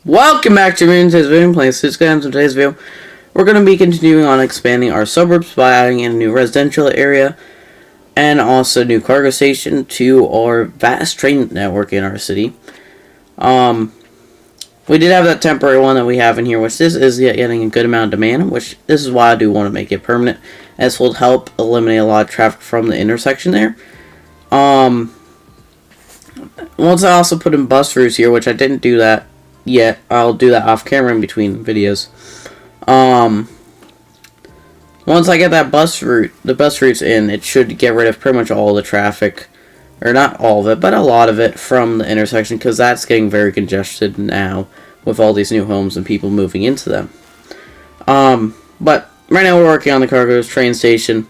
Welcome back to today's video. Playing skylines. In today's video, we're going to be continuing on expanding our suburbs by adding in a new residential area and also a new cargo station to our vast train network in our city. We did have that temporary one that we have in here, which this is getting a good amount of demand, which this is why I do want to make it permanent, as will help eliminate a lot of traffic from the intersection there. Once I also put in bus routes here, which I didn't do that yet. I'll do that off camera in between videos. Once I get that the bus routes in, it should get rid of pretty much all the traffic, or not all of it, but a lot of it from the intersection, because that's getting very congested now with all these new homes and people moving into them. But right now we're working on the cargo train station.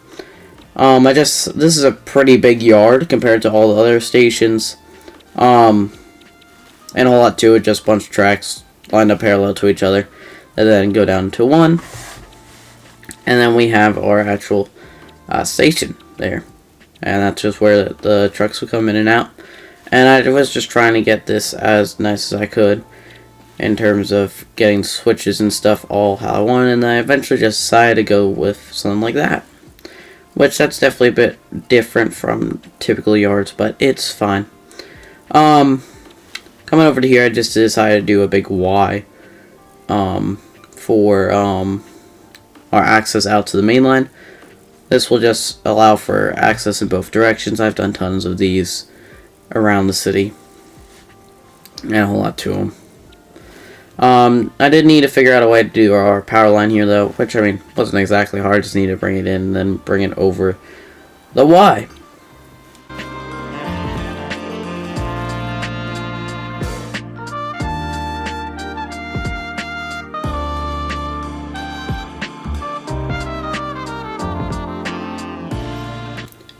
This is a pretty big yard compared to all the other stations. And a whole lot to it, just a bunch of tracks lined up parallel to each other, and then go down to one. And then we have our actual station there. And that's just where the trucks will come in and out. And I was just trying to get this as nice as I could in terms of getting switches and stuff all how I wanted. And I eventually just decided to go with something like that. Which that's definitely a bit different from typical yards, but it's fine. Coming over to here, I just decided to do a big Y for our access out to the main line. This will just allow for access in both directions. I've done tons of these around the city, and a whole lot to them. I did need to figure out a way to do our power line here, though, which, I mean, wasn't exactly hard. Just need to bring it in and then bring it over the Y.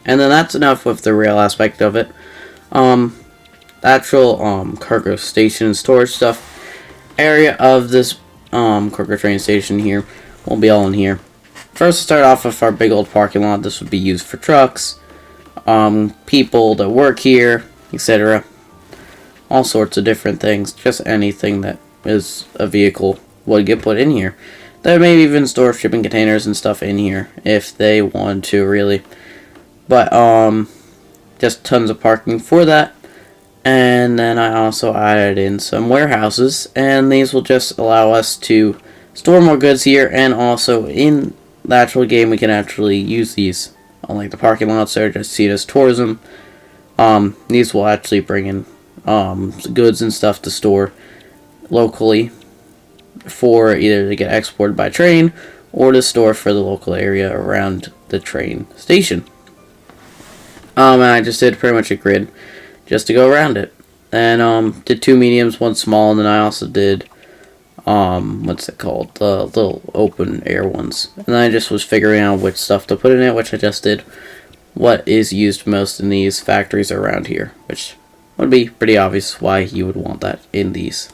And then that's enough with the rail aspect of it. The actual cargo station and storage stuff area of this cargo train station here will be all in here. First, start off with our big old parking lot. This would be used for trucks, people that work here, etc. All sorts of different things. Just anything that is a vehicle would get put in here. They may even store shipping containers and stuff in here if they want to, really. But, just tons of parking for that. And then I also added in some warehouses. And these will just allow us to store more goods here. And also, in the actual game, we can actually use these. Unlike the parking lots there, just see it as tourism. These will actually bring in goods and stuff to store locally. For either to get exported by train, or to store for the local area around the train station. And I just did pretty much a grid just to go around it. And did two mediums, one small, and then I also did what's it called? The little open air ones. And then I just was figuring out which stuff to put in it, which I just did. What is used most in these factories around here, which would be pretty obvious why you would want that in these.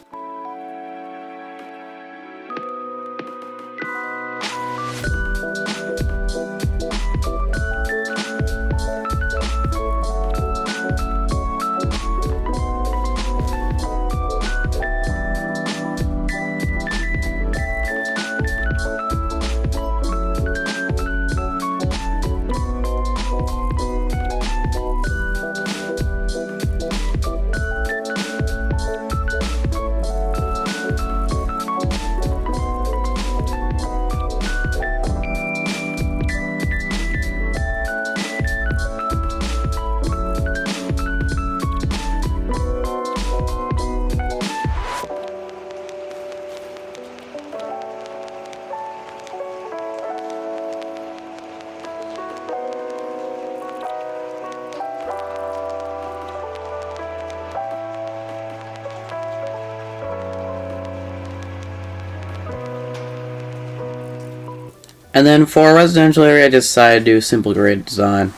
And then for a residential area, I decided to do a simple grid design.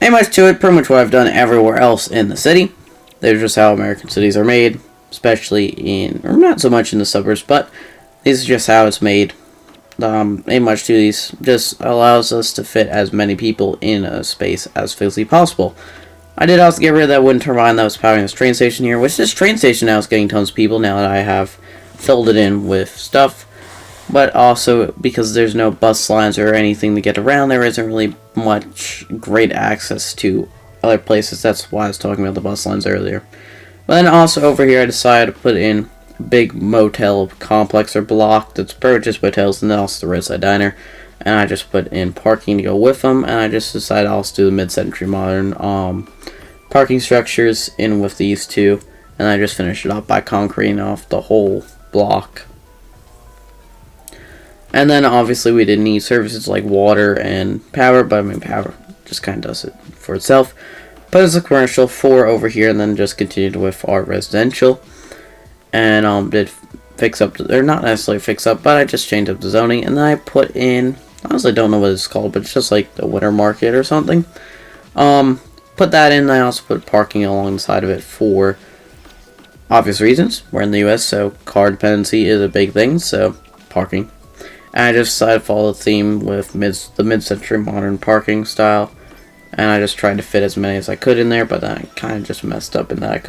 Ain't much to it, pretty much what I've done everywhere else in the city. They're just how American cities are made, especially in, or not so much in the suburbs, but this is just how it's made. Ain't much to these. Just allows us to fit as many people in a space as physically possible. I did also get rid of that wind turbine that was powering this train station here, which this train station now is getting tons of people now that I have filled it in with stuff. But also, because there's no bus lines or anything to get around, there isn't really much great access to other places. That's why I was talking about the bus lines earlier. But then also over here, I decided to put in a big motel complex or block that's just motels, and then also the Roadside Diner. And I just put in parking to go with them, and I just decided I'll also do the mid-century modern parking structures in with these two, and I just finished it off by concreting off the whole block. And then obviously we didn't need services like water and power, but I mean power just kind of does it for itself. But it's a commercial 4 over here, and then just continued with our residential, and did fix up, or not necessarily fix up, but I just changed up the zoning, and then I put in, honestly don't know what it's called, but it's just like the winter market or something. Put that in. I also put parking along the side of it for obvious reasons. We're in the US, so car dependency is a big thing, so parking. And I just decided to follow the theme with the mid-century modern parking style, and I just tried to fit as many as I could in there, but then I kind of just messed up in that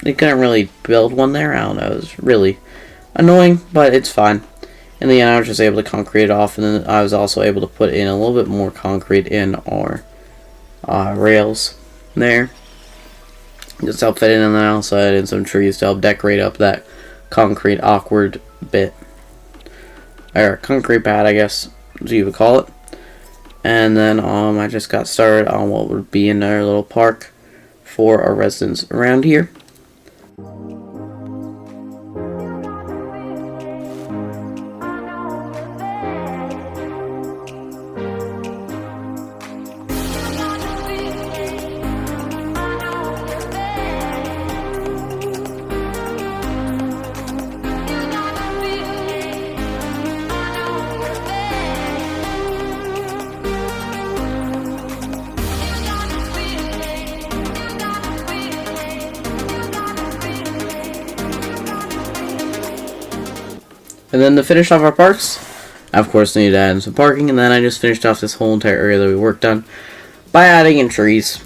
they couldn't really build one there. I don't know, it was really annoying, but it's fine. In the end, I was just able to concrete it off, and then I was also able to put in a little bit more concrete in our rails there. Just help fit in, and then I also added in some trees to help decorate up that concrete awkward bit. Or concrete pad, I guess, as you would call it. And then I just got started on what would be in our little park for our residents around here. And then to finish off our parks, I of course needed to add in some parking, and then I just finished off this whole entire area that we worked on by adding in trees.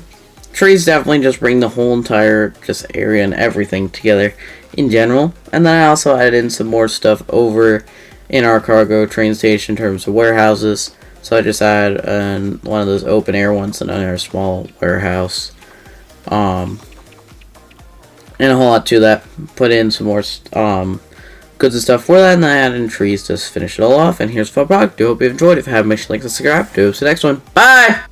Trees definitely just bring the whole entire area and everything together in general. And then I also added in some more stuff over in our cargo train station in terms of warehouses. So I just added one of those open air ones and another small warehouse. And a whole lot to that. Put in some more goods and stuff for that, and then I added in trees to finish it all off. And here's the final product. Do hope you enjoyed. If you haven't, make sure to like and subscribe. Do see you next one. Bye!